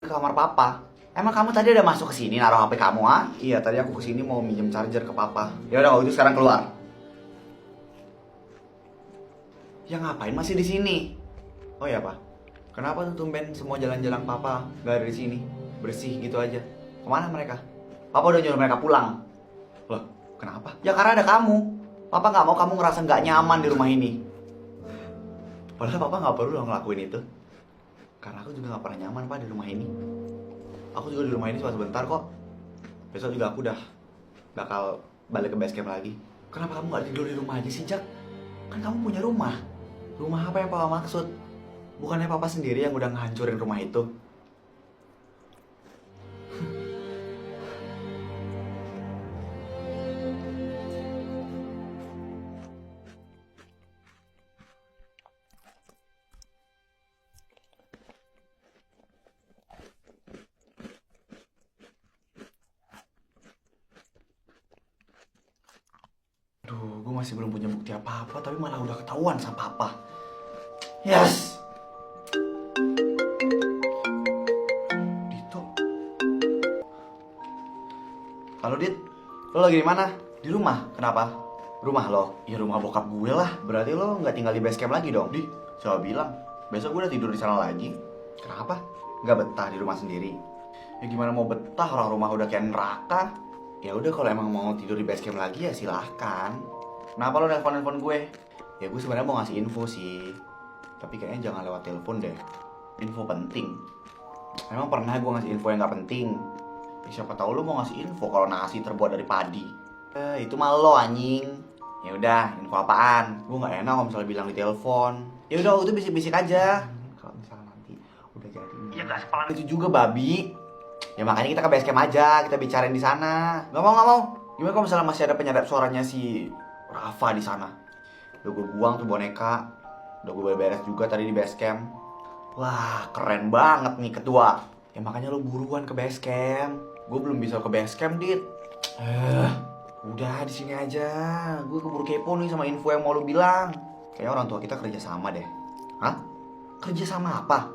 ke kamar papa. Emang kamu tadi ada masuk ke sini naruh HP kamu, ah? Iya, tadi aku kesini mau minjem charger ke papa. Ya udah, kalau itu sekarang keluar. Ya ngapain masih di sini? Oh ya, Pak. Kenapa tuh tumben semua jalan-jalan papa gak ada di sini? Bersih gitu aja. Kemana mereka? Papa udah nyuruh mereka pulang. Loh, kenapa? Ya karena ada kamu. Papa nggak mau kamu ngerasa nggak nyaman di rumah ini. Padahal papa nggak perlu loh ngelakuin itu. Karena aku juga nggak pernah nyaman, Pak, di rumah ini. Aku juga di rumah ini cuma sebentar kok. Besok juga aku udah bakal balik ke base camp lagi. Kenapa kamu nggak tidur di rumah aja sih, Jak? Kan kamu punya rumah. Rumah apa yang papa maksud? Bukannya papa sendiri yang udah ngehancurin rumah itu? Duh, gue masih belum punya bukti apa-apa, tapi malah udah ketahuan sama papa. Yes! Dito. Halo, Dit. Lo lagi di mana? Di rumah. Kenapa? Rumah lo? Ya rumah bokap gue lah. Berarti lo nggak tinggal di base camp lagi dong? Coba bilang. Besok gue udah tidur di sana lagi. Kenapa? Nggak betah di rumah sendiri? Ya gimana mau betah, orang rumah udah kayak neraka. Ya udah, kalau emang mau tidur di base camp lagi ya silahkan. Kenapa lo nelfon gue? Ya gue sebenarnya mau ngasih info sih, tapi kayaknya jangan lewat telepon deh. Info penting. Emang pernah gue ngasih info yang nggak penting? Ya, siapa tahu lo mau ngasih info kalau nasi terbuat dari padi. Itu mah lo anjing. Ya udah, info apaan? Gue nggak enak kalau misalnya bilang di telepon. Ya udah, itu bisik-bisik aja. Kalau misalnya nanti udah jadi. Ya nggak sepalan itu juga, babi. Ya makanya kita ke base camp aja, kita bicarain di sana. Nggak mau. Gimana kalau misalnya masih ada penyadap suaranya si Rafa di sana? Udah gue buang tuh boneka. Udah gue beres juga tadi di base camp. Wah, keren banget nih ketua. Ya makanya lo buruan ke base camp. Gue belum bisa ke base camp, Dit. Udah di sini aja. Gue keburu kepo nih sama info yang mau lo bilang. Kayaknya orang tua kita kerja sama deh. Hah? Kerja sama apa?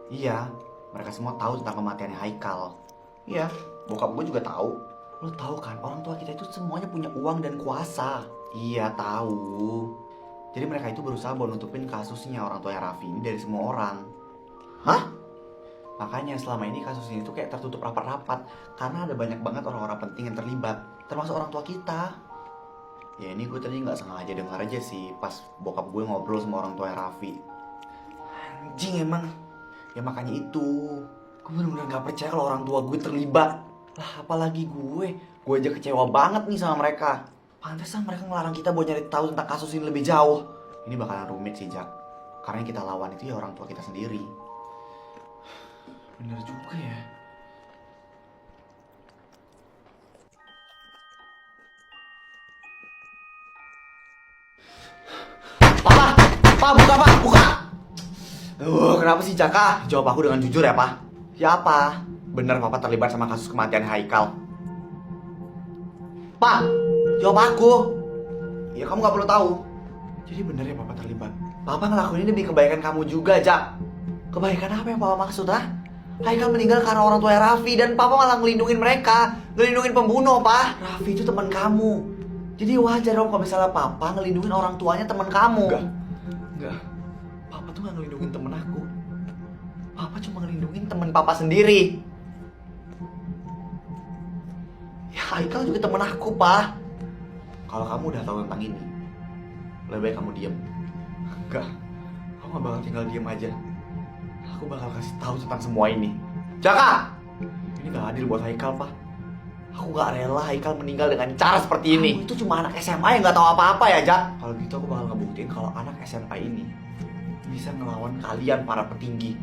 Iya, mereka semua tahu tentang kematiannya Haikal. Iya, bokap gue juga tahu. Lo tahu kan, orang tua kita itu semuanya punya uang dan kuasa. Iya, tahu. Jadi mereka itu berusaha buat nutupin kasusnya orang tuanya Raffi ini dari semua orang. Hah? Makanya selama ini kasus ini tuh kayak tertutup rapat-rapat. Karena ada banyak banget orang-orang penting yang terlibat, termasuk orang tua kita. Ya ini gue tadi gak sengaja dengar aja sih pas bokap gue ngobrol sama orang tuanya Raffi. Anjing emang. Ya makanya itu, gue bener-bener gak percaya kalau orang tua gue terlibat. Lah apalagi gue aja kecewa banget nih sama mereka. Pantesan mereka ngelarang kita buat nyari tahu tentang kasus ini lebih jauh. Ini bakalan rumit sih, Jak. Karena yang kita lawan itu ya orang tua kita sendiri. Bener juga ya. Pak, buka. Kenapa sih, Jaka? Jawab aku dengan jujur ya, Pak. Ya apa? Bener Papa terlibat sama kasus kematian Haikal? Pak, jawab aku. Ya kamu gak perlu tahu. Jadi bener ya Papa terlibat? Papa ngelakuin ini demi kebaikan kamu juga, Jak. Kebaikan apa yang Papa maksud, ah? Haikal meninggal karena orang tua Raffi dan Papa malah ngelindungin mereka. Ngelindungin pembunuh, Pak. Raffi itu teman kamu. Jadi wajar dong kalau misalnya Papa ngelindungin orang tuanya teman kamu. Enggak. Papa tuh gak ngelindungin temen aku. Papa cuma ngelindungin temen Papa sendiri. Ya Haikal juga temen aku, Pak. Kalau kamu udah tahu tentang ini, lebih baik kamu diem. Enggak, aku gak bakal tinggal diem aja. Aku bakal kasih tahu tentang semua ini. Jaka! Ini gak adil buat Haikal, Pak. Aku gak rela Haikal meninggal dengan cara seperti ini. Kamu itu cuma anak SMA yang gak tahu apa-apa ya, Jak. Kalau gitu aku bakal ngebuktiin kalau anak SMA ini bisa ngelawan kalian para petinggi.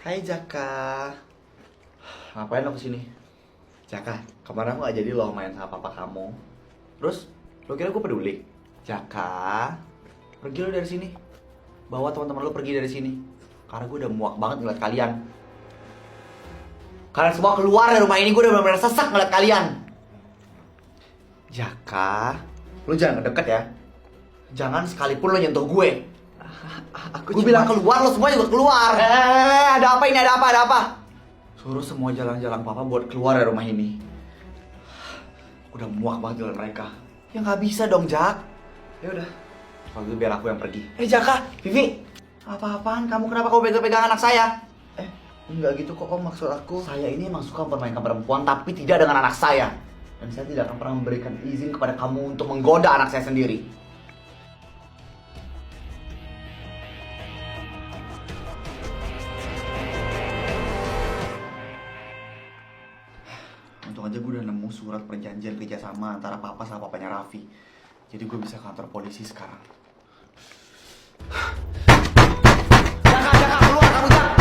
Hai Jaka. Ngapain lo kesini? Jaka, kemarin aku gak jadi lo main sama papa kamu. Terus, lo kira gue peduli? Jaka, pergi lo dari sini. Bawa teman-teman lo pergi dari sini. Karena gue udah muak banget ngeliat kalian. Kalian semua keluar dari rumah ini, gue udah benar-benar sesak ngeliat kalian. Jaka, lu jangan ngedeket ya. Jangan sekalipun lo nyentuh gue. Gue bilang keluar, lo semua juga keluar. Ada apa ini? Ada apa? Ada apa? Suruh semua jalan-jalan papa buat keluar dari rumah ini. Udah muak banget dengan mereka. Ya nggak bisa dong, Jak. Ya udah, kalau gitu biar aku yang pergi. Jaka, Vivi, apa-apaan? Kamu kenapa kau pegang-pegang anak saya? Enggak gitu kok, Om. Maksud aku, saya ini emang suka mempermainkan perempuan, tapi tidak dengan anak saya. Dan saya tidak akan pernah memberikan izin kepada kamu untuk menggoda anak saya sendiri. Untung aja gue udah nemu surat perjanjian kerjasama antara papa sama papanya Raffi. Jadi gue bisa ke kantor polisi sekarang. Jaka, keluar kamu, Jak!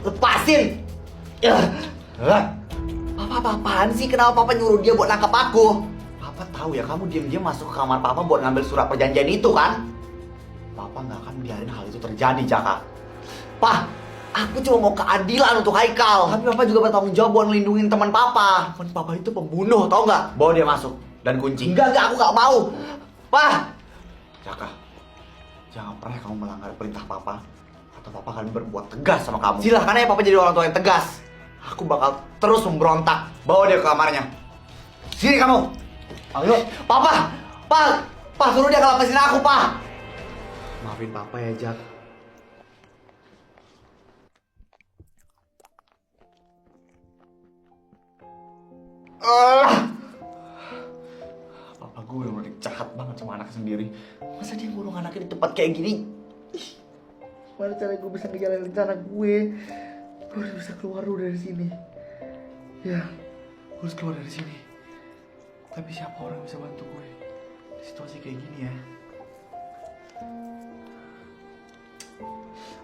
Lepasin! Papa apaan sih? Kenapa papa nyuruh dia buat nangkap aku? Papa tahu ya kamu diam-diam masuk ke kamar papa buat ngambil surat perjanjian itu kan? Papa nggak akan biarin hal itu terjadi, Jaka. Pak, aku cuma mau keadilan untuk Haikal. Tapi papa juga bertanggung jawab buat ngelindungin teman papa. Teman papa itu pembunuh, tau nggak? Bawa dia masuk dan kunci. Enggak, aku nggak mau. Pak! Jaka, jangan pernah kamu melanggar perintah papa. Atau papa akan berbuat tegas sama kamu. Silahkan ya papa jadi orang tua yang tegas. Aku bakal terus memberontak. Bawa dia ke kamarnya. Sini kamu. Ayo. Papa! Pak, suruh dia ngelepasin aku, Pak. Maafin papa ya, Jak. Papa gue udah jahat banget sama anak sendiri. Masa dia ngurung anaknya di tempat kayak gini? Gimana cara gue bisa ngejalanin rencana gue? Gue harus bisa keluar dulu dari sini. Ya, gue harus keluar dari sini. Tapi siapa orang yang bisa bantu gue di situasi kayak gini ya?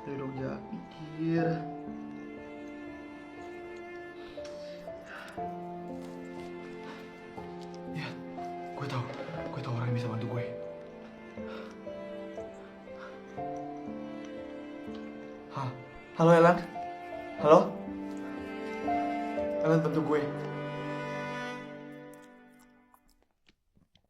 Ayo dong, Jak, pikir. Ya, gue tahu orang yang bisa bantu gue. Halo Elan, halo? Elan, bantu gue.